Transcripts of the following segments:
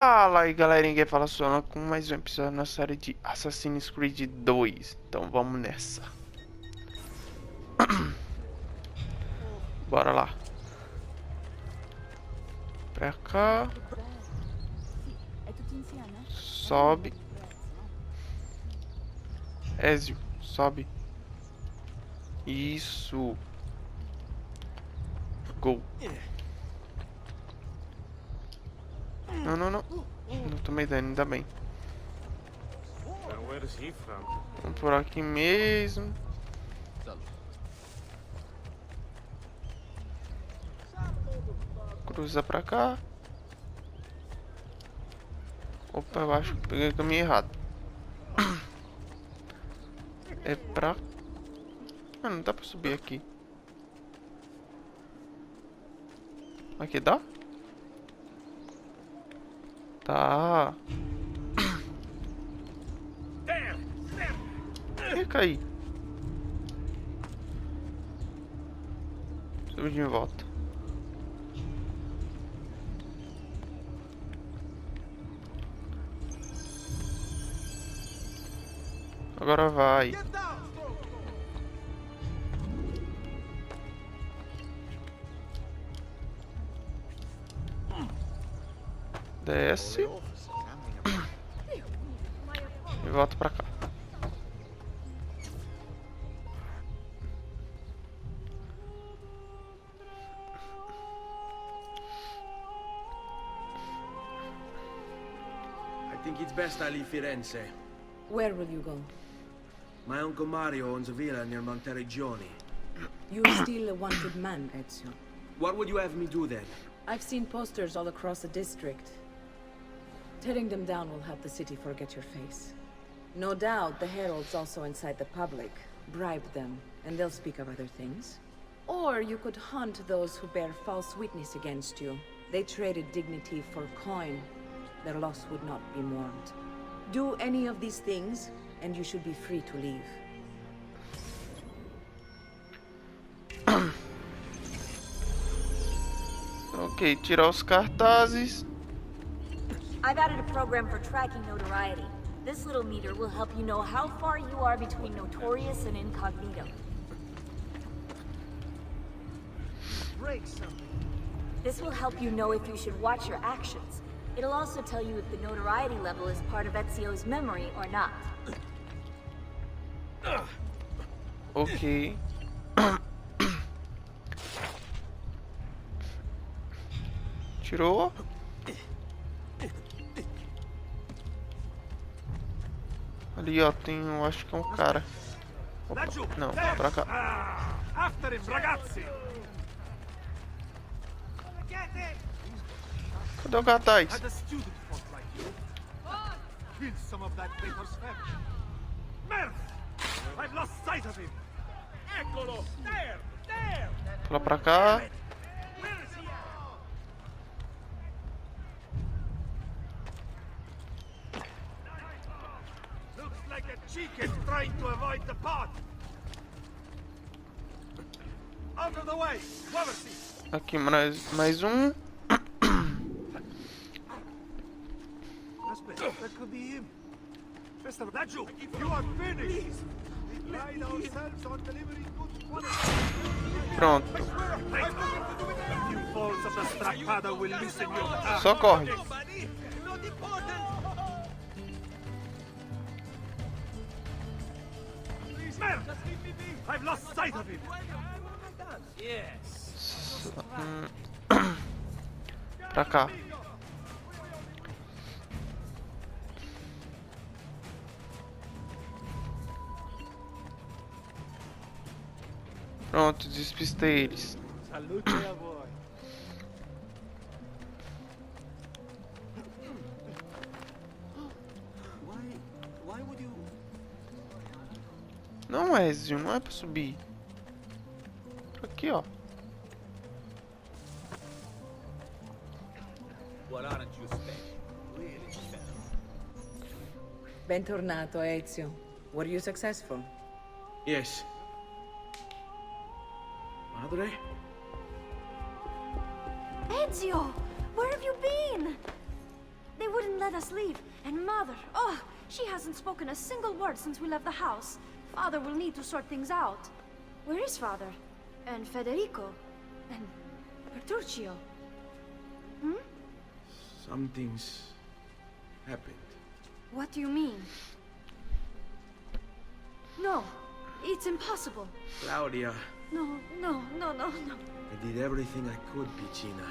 Fala aí galerinha, quem fala Sona com mais um episódio na série de Assassin's Creed 2. Então vamos nessa. Bora lá. Pra cá. Sobe. Ezio, sobe. Isso. Gol. Não, não, não. Não tomei dano, ainda bem. Vamos por aqui mesmo. Cruza pra cá. Opa, eu acho que peguei o caminho errado. É pra... Ah, não dá pra subir aqui. Aqui dá? Tá. Ih, caí. Subi de volta. Agora vai. Desce. E volta pra cá. I think it's best I leave Firenze. Where will you go? My uncle Mario owns a villa near Monteriggioni. You're still a wanted man, Ezio. What would you have me do then? I've seen posters all across the district. Tearing them down will help the city forget your face. No doubt the heralds also incite the public. Bribe them, and they'll speak of other things. Or you could hunt those who bear false witness against you. They traded dignity for coin. Their loss would not be mourned. Do any of these things, and you should be free to leave. Ok, tirar os cartazes. I've added a program for tracking notoriety. This little meter will help you know how far you are between notorious and incognito. This will help you know if you should watch your actions. It'll also tell you if the notoriety level is part of Ezio's memory or not. Ok. Tirou. Ali, ó, tem, eu acho que é um cara. Opa, não, pra cá. After him, ragazzi! Cadê o cartaz? Had a student fought like you. Kill some of that traitor's family. Merv! I've lost sight of him! Eccolo! There! There! Lá pra cá. Where is he at? Looks like a chicken trying to avoid the pot! Out of the way! Cover seat! Aqui mais um. That could be him. Mr. Daju, you are finished! We pride ourselves on delivering good quality. Pronto. A few falls of the strappado will loosen your tongue. Só corre. Not important! Mer! I've lost sight of him! Yes! Pra cá. Pronto, despistei eles. Salute a voi. Why would you... Não, Ezio, não é pra subir. Aqui, ó. What aren't you special? Really special. Bentornato, Ezio. Were you successful? Yes. Madre? Ezio! Where have you been? They were wouldn't let us leave. And Mother, oh, she hasn't spoken a single word since we left the house. Father will need to sort things out. Where is Father? And Federico? And Petruccio? Hmm? Something's happened. What do you mean? No, it's impossible. Claudia, No. I did everything I could, Piccina.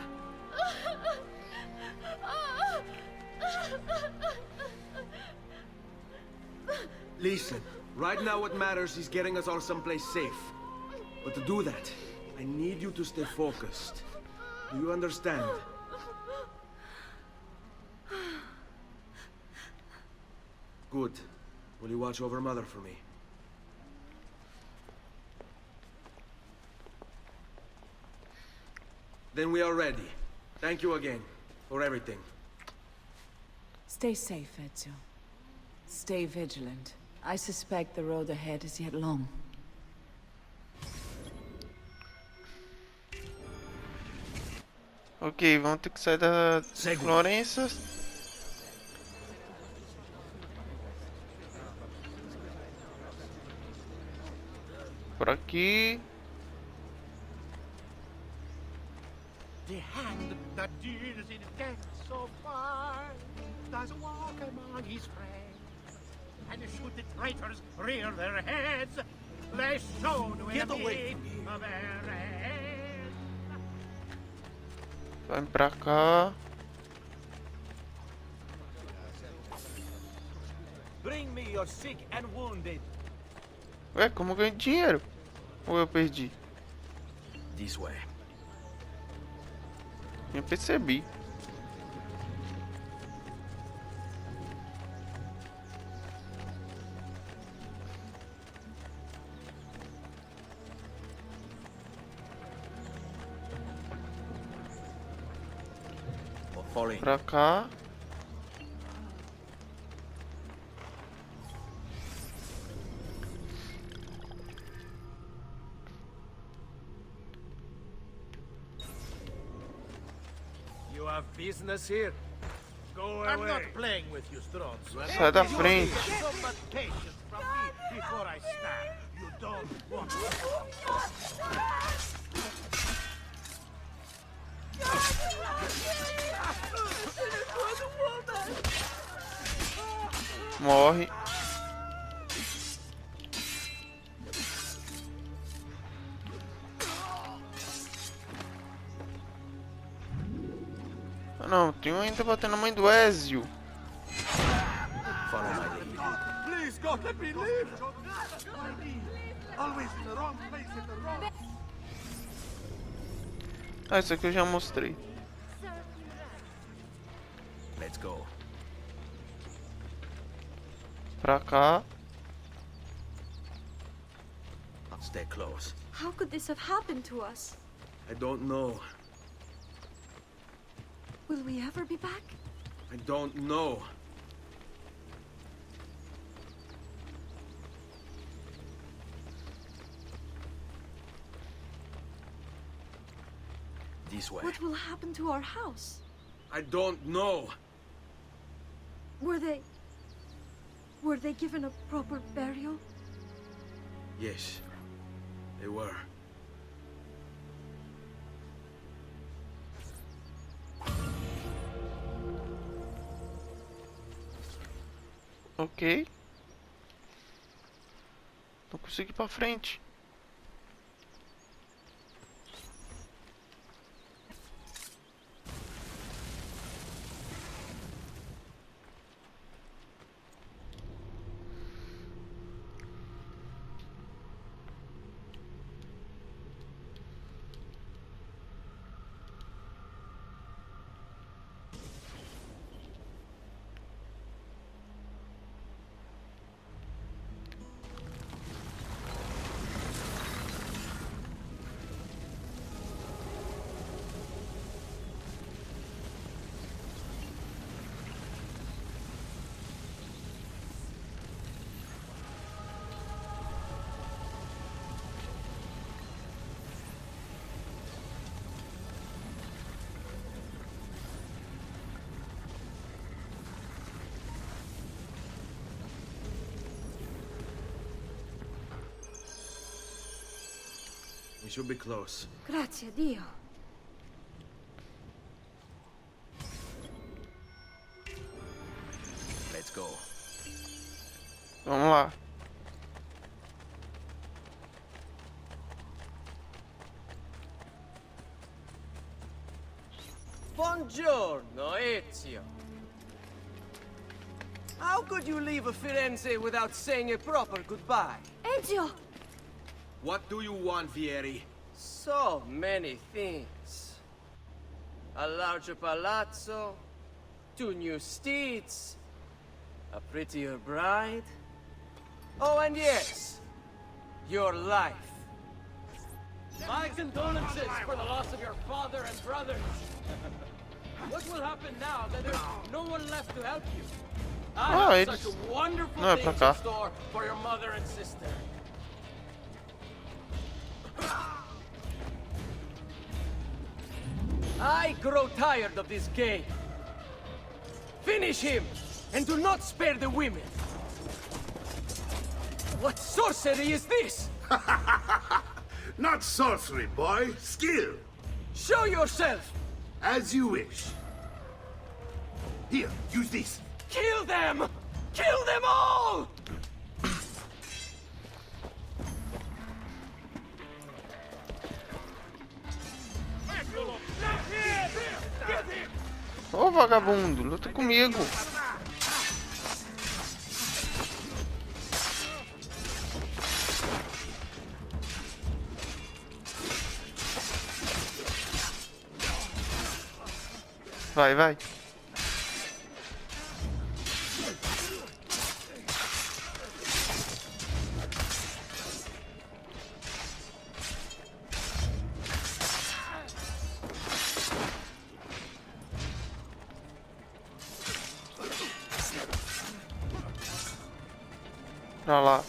Listen, right now what matters is getting us all someplace safe. But to do that, I need you to stay focused. Do you understand? Good. Will you watch over Mother for me? Then we are ready. Thank you again for everything. Stay safe, Ezio. Stay vigilant. I suspect the road ahead is yet long. Ok, vamos ter que sair da Florença. Por aqui. The hand that deals in death so far does walk among his friends. And should the traitors rear their heads, they soon will Get away meet from me. their end. Vai pra cá. Bring me your sick and wounded. Ué, como eu ganho dinheiro? Ou eu perdi? This way. Nem percebi. Fall in. Pra cá. You have business here? Go away. I'm not playing with you, Strozzo. Sai da frente. So much patience from me before I stab. You don't want Morre. Ah, não, tem um ainda batendo na mãe do Ezio. Follow my lead. Please, God, let me live! Always in the wrong place at the wrong... Ah, isso aqui eu já mostrei. Let's go. Pra cá. Stay close. How could this have happened to us? I don't know. Will we ever be back? I don't know. This way. What will happen to our house? I don't know. Were they given a proper burial? Yes, they were. Ok. Não consigo ir pra frente. We should be close. Grazie, Dio. Let's go. Vamos lá. Buongiorno, Ezio. How could you leave a Firenze without saying a proper goodbye? Ezio! What do you want, Vieri? So many things. A larger palazzo, 2 new steeds, a prettier bride. Oh, and yes, your life. My condolences for the loss of your father and brothers. What will happen now that there's no one left to help you? Ah, I have eles... such wonderful Não é pra things cá. in store for your mother and sister. I grow tired of this game. Finish him, and do not spare the women. What sorcery is this? Not sorcery, boy. Skill. Show yourself! As you wish. Here, use this. Kill them! Kill them all! Ô vagabundo, luta comigo. Vai, vai. Pra lá.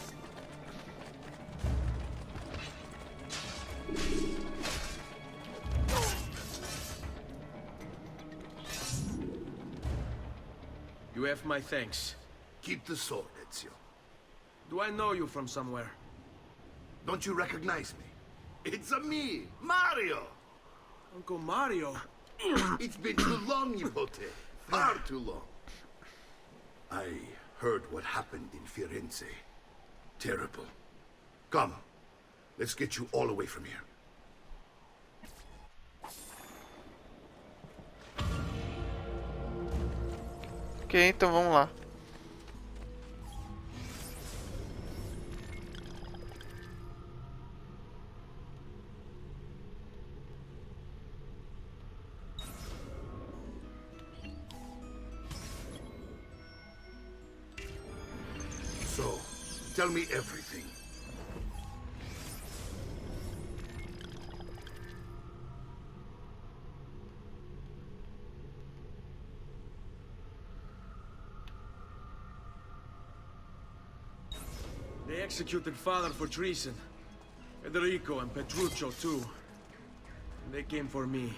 You have my thanks. Keep the sword, Ezio. Do I know you from somewhere? Don't you recognize me? It's a me, Mario. Uncle Mario? It's been too long, Nipote. Far too long. I heard what happened in Firenze. Terrible. Come, let's get you all away from here. Ok, então vamos lá. So, tell me everything. They executed father for treason. Federico and Petruccio too. And they came for me.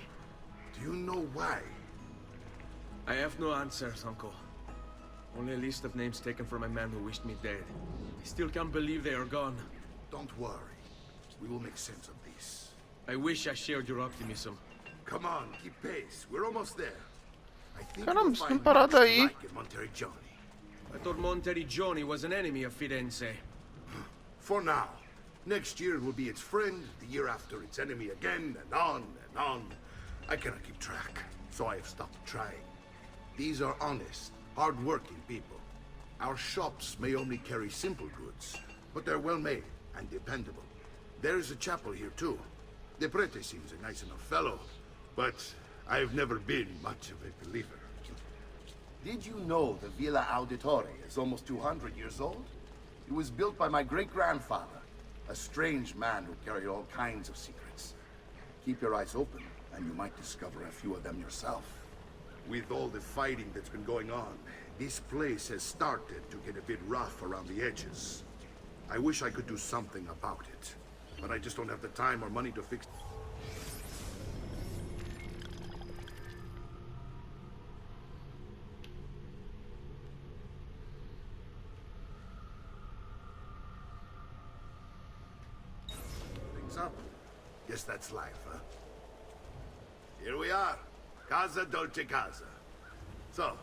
Do you know why? I have no answers, Uncle. Only a list of names taken from a man who wished me dead. I still can't believe they are gone. Don't worry. We will make sense of this. I wish I shared your optimism. Come on, keep pace. We're almost there. I think Caramba, we'll você tem find parado much to aí. like in Monteriggioni. I thought Monteriggioni was an enemy of Firenze. For now. Next year it will be its friend, the year after its enemy again, and on and on. I cannot keep track, so I have stopped trying. These are honest, hard-working people. Our shops may only carry simple goods, but they're well-made and dependable. There is a chapel here, too. The prete seems a nice enough fellow, but I've never been much of a believer. Did you know the Villa Auditore is almost 200 years old? It was built by my great-grandfather, a strange man who carried all kinds of secrets. Keep your eyes open, and you might discover a few of them yourself. With all the fighting that's been going on, this place has started to get a bit rough around the edges. I wish I could do something about it, but I just don't have the time or money to fix. Things up. Guess that's life, huh? Here we are. Casa Dolce Casa. So,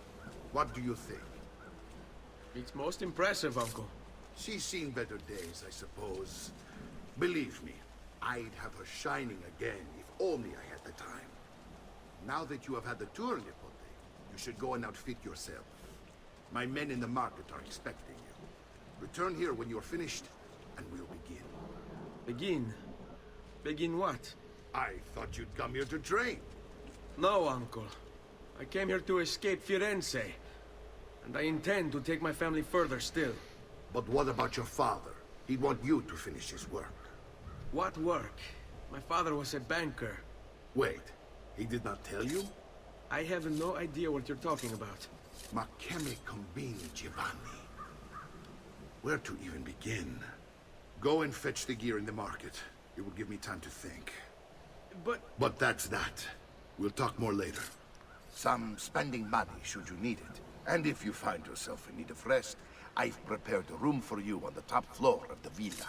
what do you think? It's most impressive, Uncle. She's seen better days, I suppose. Believe me, I'd have her shining again if only I had the time. Now that you have had the tour, Nipote, you should go and outfit yourself. My men in the market are expecting you. Return here when you're finished, and we'll begin. Begin? Begin what? I thought you'd come here to train. No, Uncle. I came here to escape Firenze. And I intend to take my family further still. But what about your father? He'd want you to finish his work. What work? My father was a banker. Wait, he did not tell you? I have no idea what you're talking about. Ma che me combini, Giovanni? Where to even begin? Go and fetch the gear in the market. It will give me time to think. But that's that. We'll talk more later. Some spending money should you need it. And if you find yourself in need of rest, I've prepared a room for you on the top floor of the villa.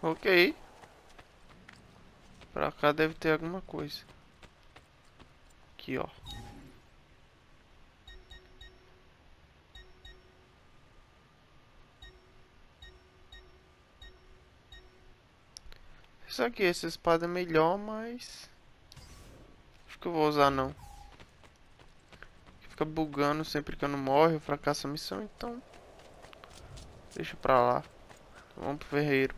Ok. Pra cá deve ter alguma coisa. Aqui, ó. Isso aqui, essa espada é melhor, mas... acho que eu vou usar não. Fica bugando sempre que eu não morro, eu fracasso a missão, então... deixa pra lá. Vamos pro ferreiro.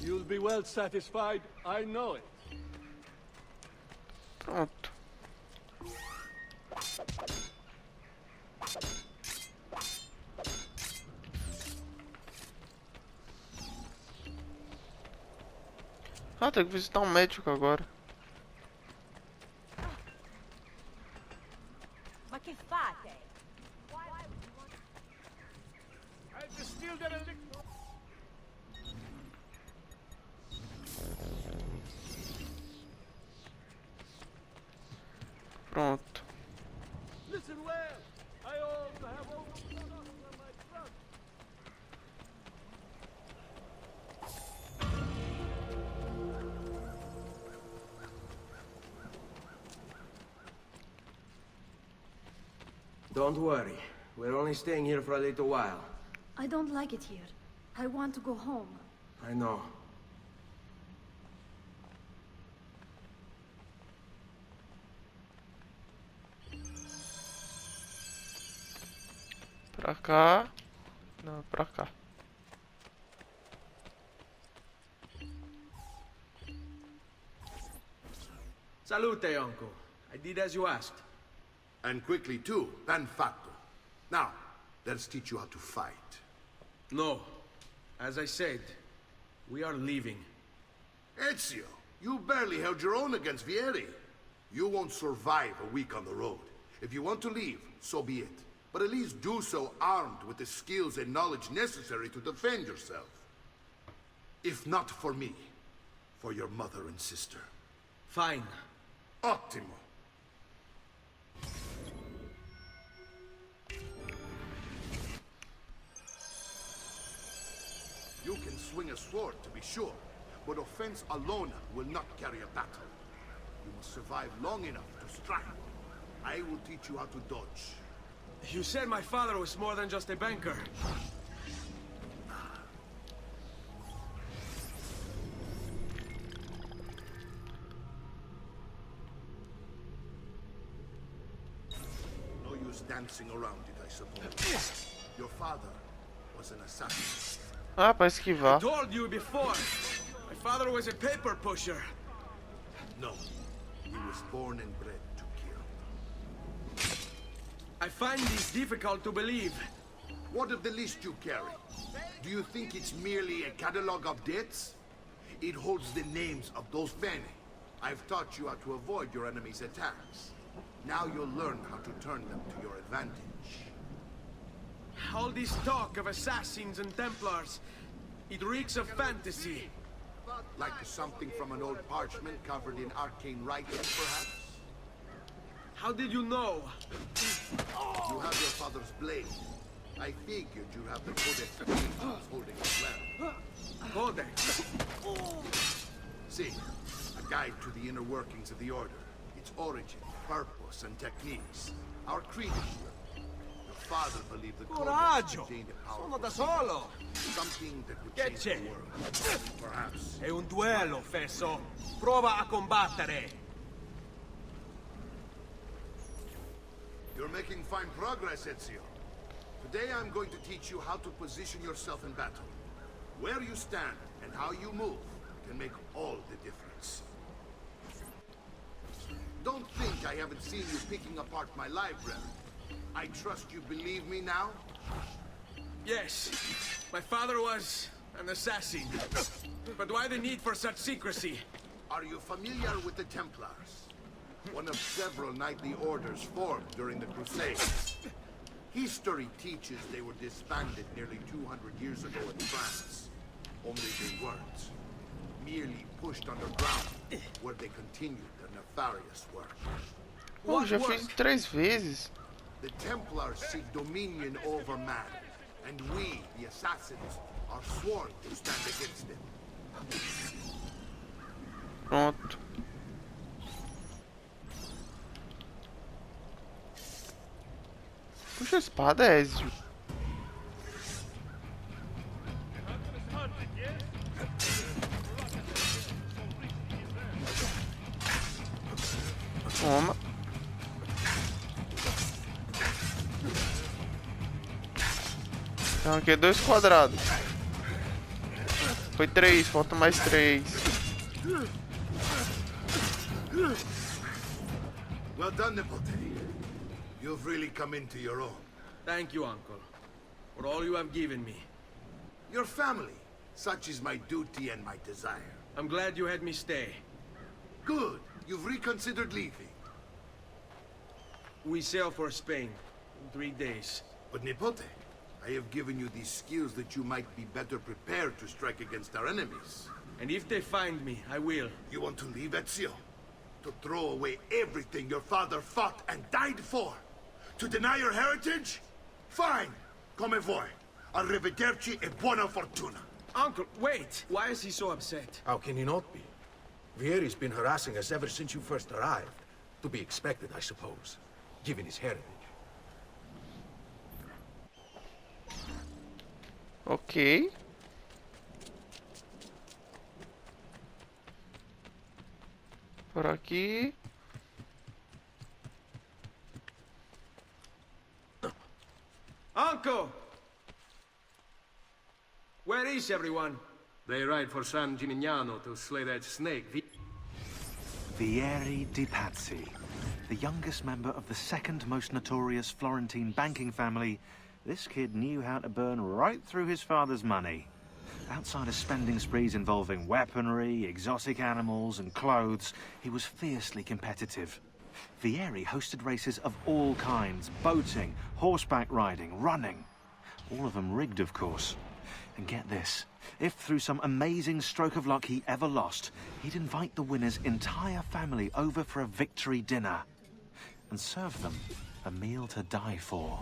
You'll be well satisfied, I know it. Pronto. Ah, tem que visitar um médico agora. Ma che fate? Pronto. Listen well. I also have overcome my trust. Don't worry. We're only staying here for a little while. I don't like it here. I want to go home. I know. Pra cá. Não, pra cá. Salute, Uncle. I did as you asked. And quickly too, ben fatto. Now, let's teach you how to fight. No. As I said, we are leaving. Ezio, you barely held your own against Vieri. You won't survive a week on the road. If you want to leave, so be it. But at least do so armed with the skills and knowledge necessary to defend yourself. If not for me, for your mother and sister. Fine. Ottimo. You can swing a sword, to be sure, but offense alone will not carry a battle. You must survive long enough to strike. I will teach you how to dodge. You said my father was more than just a banker. No use dancing around it, I suppose. Your father was an assassin. Ah, pra esquivar. I told you before. My father was a paper pusher. No, he was born and bred to kill. I find this difficult to believe. What of the list you carry? Do you think it's merely a catalog of debts? It holds the names of those men. I've taught you how to avoid your enemy's attacks. Now you'll learn how to turn them to your advantage. All this talk of assassins and Templars, it reeks of fantasy. Like something from an old parchment covered in arcane writing, perhaps? How did you know? You have your father's blade. I figured you have the Codex Angels holding as well. Codex? See, a guide to the inner workings of the Order. Its origin, purpose, and techniques. Our creed. Your father believed the Codex Coraggio! contained a Sono powerful da solo! something that would Che change c'è? the world. Perhaps. È un duello, Fesso. Prova a combattere. You're making fine progress, Ezio. Today I'm going to teach you how to position yourself in battle. Where you stand and how you move can make all the difference. Don't think I haven't seen you picking apart my library. I trust you believe me now? Yes, my father was an assassin. But why the need for such secrecy? Are you familiar with the Templars? One of several knightly orders formed during the Crusades. History teaches they were disbanded nearly 200 years ago in France. Only they weren't. Merely pushed underground, where they continued their nefarious work. Pô, já fiz 3 vezes. The Templars seek dominion over man, and we, the assassins, are sworn to stand against them. Pronto. Puxa a espada, Ezio. Toma. Então aqui é 2 quadrados. Foi 3, falta mais 3. Well done, Nipote. You've really come into your own. Thank you, Uncle, for all you have given me. Your family. Such is my duty and my desire. I'm glad you had me stay. Good. You've reconsidered leaving. We sail for Spain in 3 days. But Nipote, I have given you these skills that you might be better prepared to strike against our enemies. And if they find me, I will. You want to leave, Ezio? To throw away everything your father fought and died for? To deny your heritage? Fine. Come vuoi. Arrivederci e buona fortuna. Uncle, wait! Why is he so upset? How can he not be? Vieri's been harassing us ever since you first arrived. To be expected, I suppose, given his heritage. Ok. Por aqui. Uncle! Where is everyone? They ride for San Gimignano to slay that snake. Vieri di Pazzi, the youngest member of the second most notorious Florentine banking family. This kid knew how to burn right through his father's money. Outside of spending sprees involving weaponry, exotic animals, and clothes, he was fiercely competitive. Vieri hosted races of all kinds: boating, horseback riding, running. All of them rigged, of course. And get this, if through some amazing stroke of luck he ever lost, he'd invite the winner's entire family over for a victory dinner and serve them a meal to die for.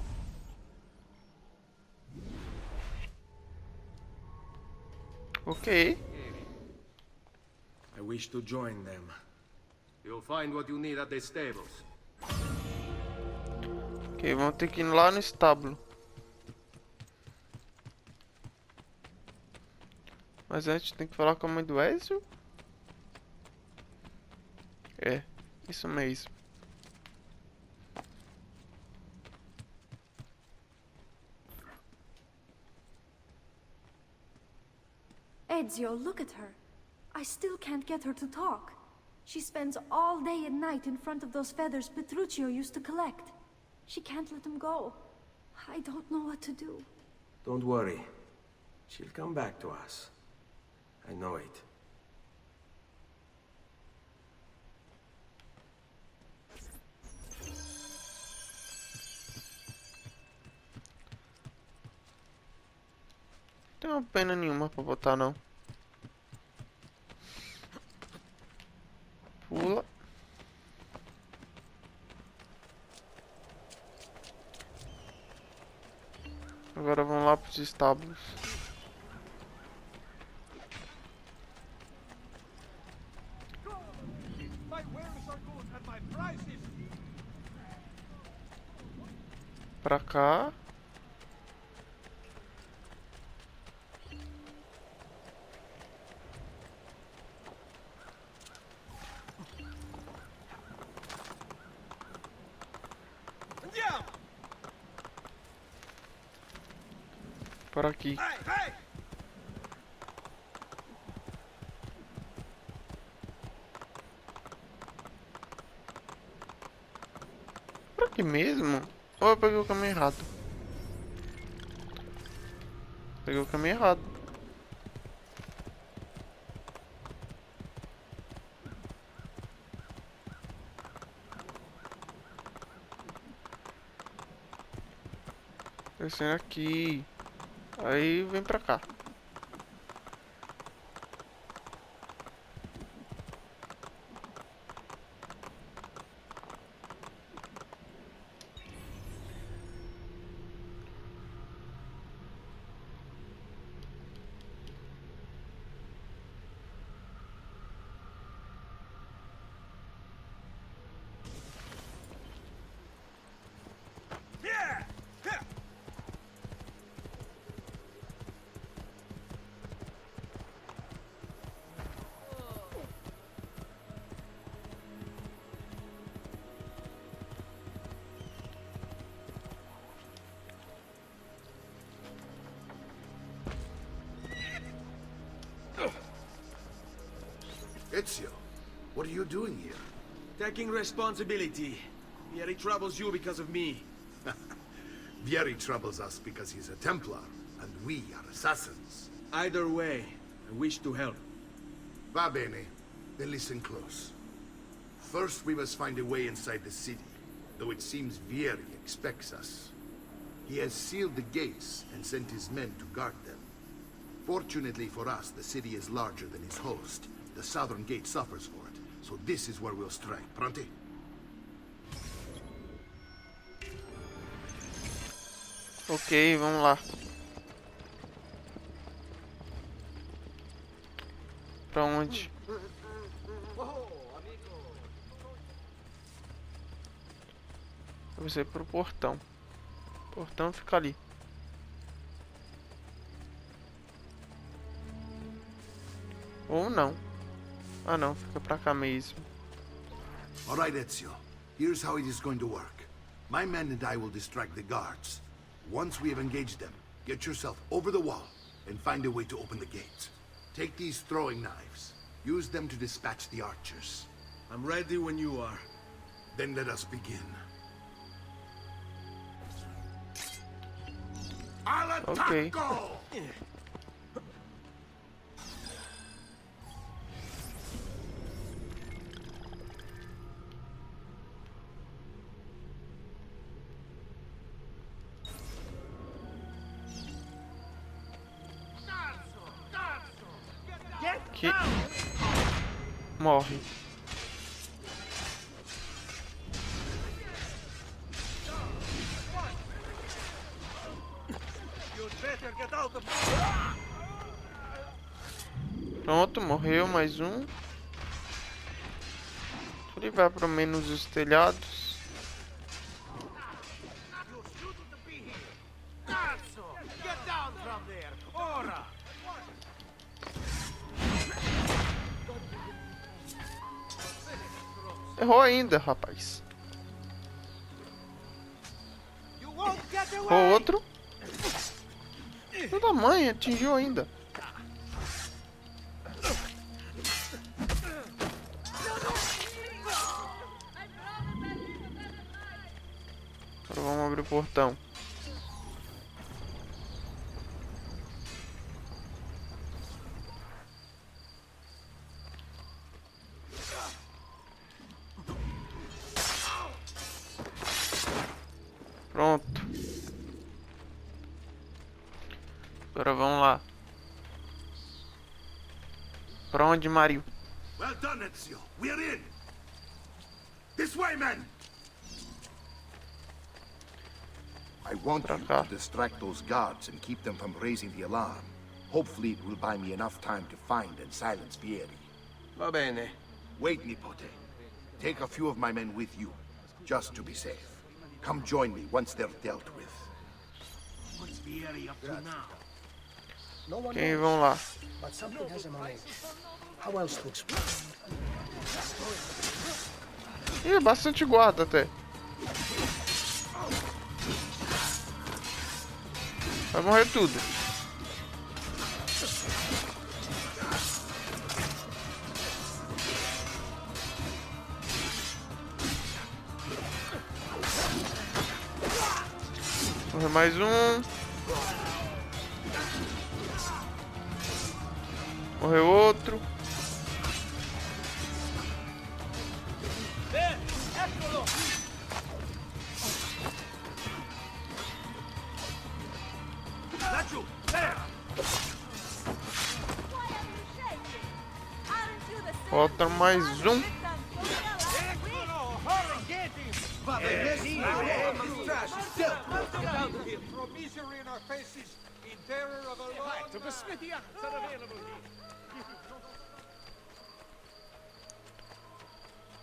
Ok. I wish to join them. You'll find what you need at the stables. Ok, vamos ter que ir lá no estábulo. Mas antes tem que falar com a mãe do Ezio? É, isso mesmo. Ezio, look at her. I still can't get her to talk. She spends all day and night in front of those feathers Petruchio used to collect. She can't let them go. I don't know what to do. Don't worry. She'll come back to us. I know it. Tem uma pena nenhuma pra botar não. Pula. Agora vamos lá pros estábulos. Pra cá. Por aqui. Por aqui mesmo? Ou eu peguei o caminho errado? Peguei o caminho errado. Descendo aqui. Aí vem pra cá. Ezio, what are you doing here? Taking responsibility. Vieri troubles you because of me. Vieri troubles us because he's a Templar, and we are assassins. Either way, I wish to help. Va bene. Then listen close. First, we must find a way inside the city, though it seems Vieri expects us. He has sealed the gates and sent his men to guard them. Fortunately for us, the city is larger than its host. The southern gate suffers for it, so this is where we'll strike. Pronti? Ok, vamos lá. Pra onde? Eu vou pro portão. O portão fica ali. Ou não. Ah não, fica pra cá mesmo. Alright, Ezio. Here's how it is going to work. My men and I will distract the guards. Once we have engaged them, get yourself over the wall and find a way to open the gate. Take these throwing knives. Use them to dispatch the archers. I'm ready when you are. Then let us begin. Ok. Que... Morre. Pronto, morreu mais um. Ele vai para menos os telhados. Errou ainda, rapaz. Errou outro. Filho da mãe, atingiu ainda. Agora vamos abrir o portão. Pronto. Agora vamos lá. Pra onde, Mario? Well done, Ezio. We're in. This way, men. I want you to distract those guards and keep them from raising the alarm. Hopefully it will buy me enough time to find and silence Vieri. Va bene. Wait, Nipote. Take a few of my men with you, just to be safe. Come join me once they're dealt with. What's Vieri up to now? No one Quem knows, vão lá? but something has him on edge. How else to explain? Ih, bastante guarda até. Vai morrer tudo. Morreu mais um. Morreu outro. Falta mais um.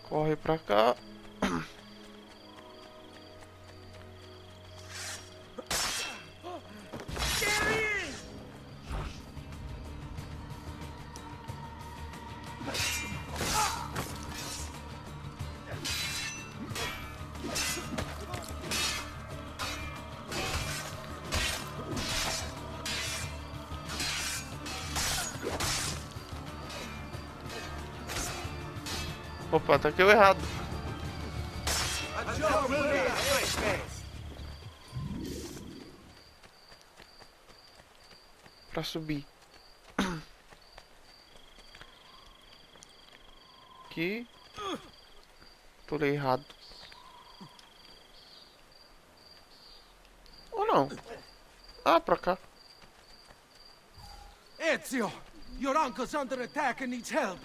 Corre pra cá. Opa, ataquei o errado. Pra subir. Aqui. Pulei errado. Ou não? Ah, pra cá. Ezio! Your uncle's under attack and needs help.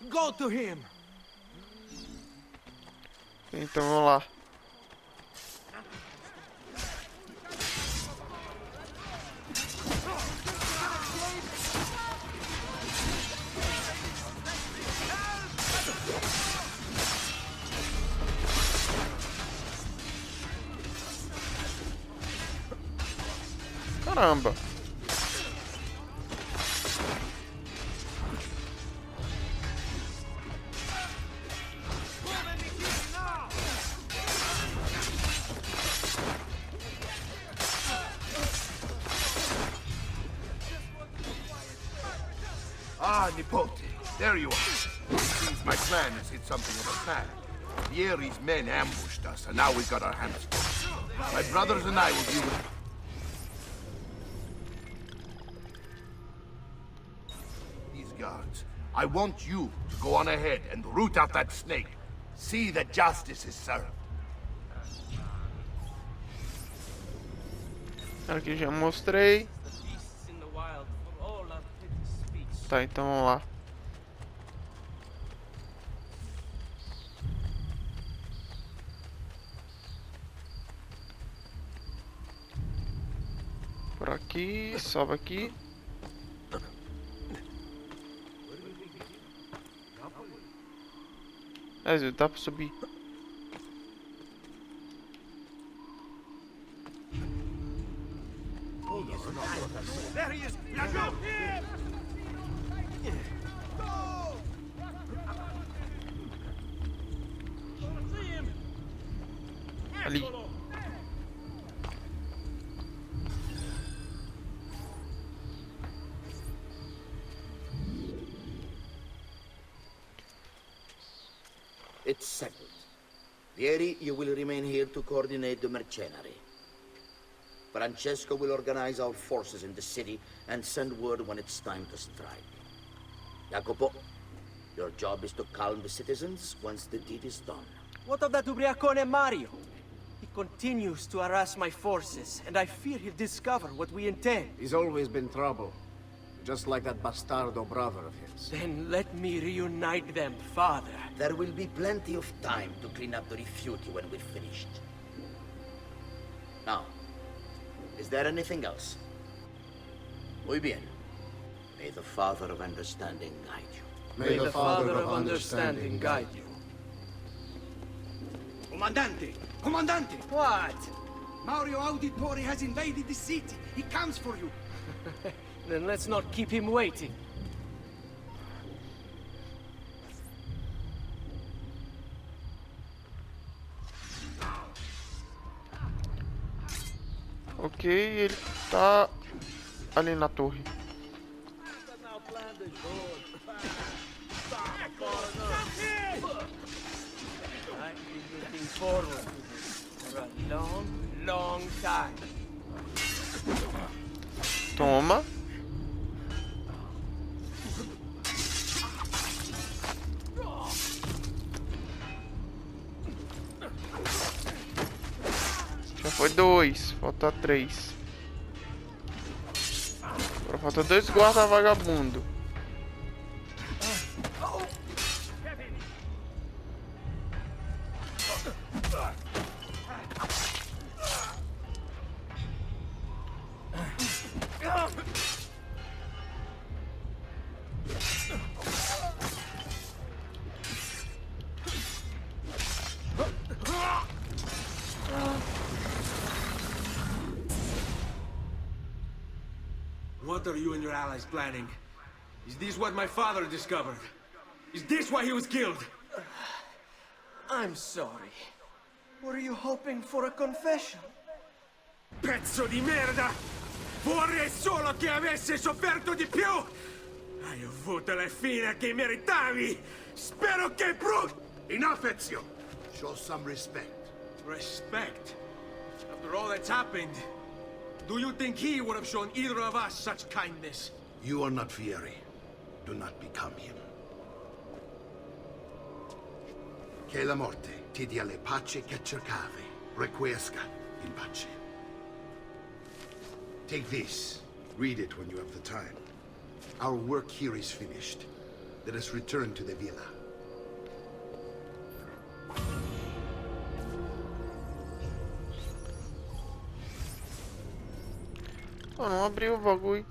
Go to him! Então vamos lá. Caramba. Ah, Nipote, there you are. Seems my plan has hit something of a snag. Vieri's men ambushed us, and now we've got our hands full. My brothers and I will deal with... these guards. I want you to go on ahead and root out that snake. See that justice is served. Aqui já mostrei. Tá, então vamos lá. Por aqui, sobe aqui. É, dá pra subir. There he is! Ali. It's settled. Vieri, you will remain here to coordinate the mercenary. Francesco will organize our forces in the city and send word when it's time to strike. Jacopo, your job is to calm the citizens once the deed is done. What of that ubriacone Mario? He continues to harass my forces, and I fear he'll discover what we intend. He's always been trouble. just like that bastardo brother of his. Then let me reunite them, father. There will be plenty of time to clean up the refuge when we're finished. Now, is there anything else? Muy bien. May the Father of Understanding guide you. May the Father of Understanding guide you. Comandante! Comandante! What? Morreu Auditore has invaded the city. He comes for you. Then let's not keep him waiting. Ok, ele tá ali na torre. I've been looking forward to this for a long, long time. Toma. Já foi 2, falta 3. Agora falta 2 guarda vagabundo. What are you and your allies planning? Is this what my father discovered? Is this why he was killed? I'm sorry. Were you hoping for a confession? Pezzo di merda! Vorrei solo che avesse sofferto di più! Hai avuto la fine che meritavi! Spero che Enough, Ezio! Show some respect. Respect? After all that's happened, do you think he would have shown either of us such kindness? You are not Vieri. Do not become him. Che la morte ti dia le pace che cercavi. Requiesca in pace. Take this. Read it when you have the time. Our work here is finished. Let us return to the villa. Oh, não abriu o bagulho.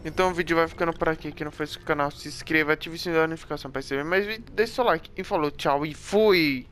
Então o vídeo vai ficando por aqui. Quem não for inscrito no canal, se inscreva, ative o sininho da notificação para receber mais vídeos, deixe seu like e falou, tchau e fui!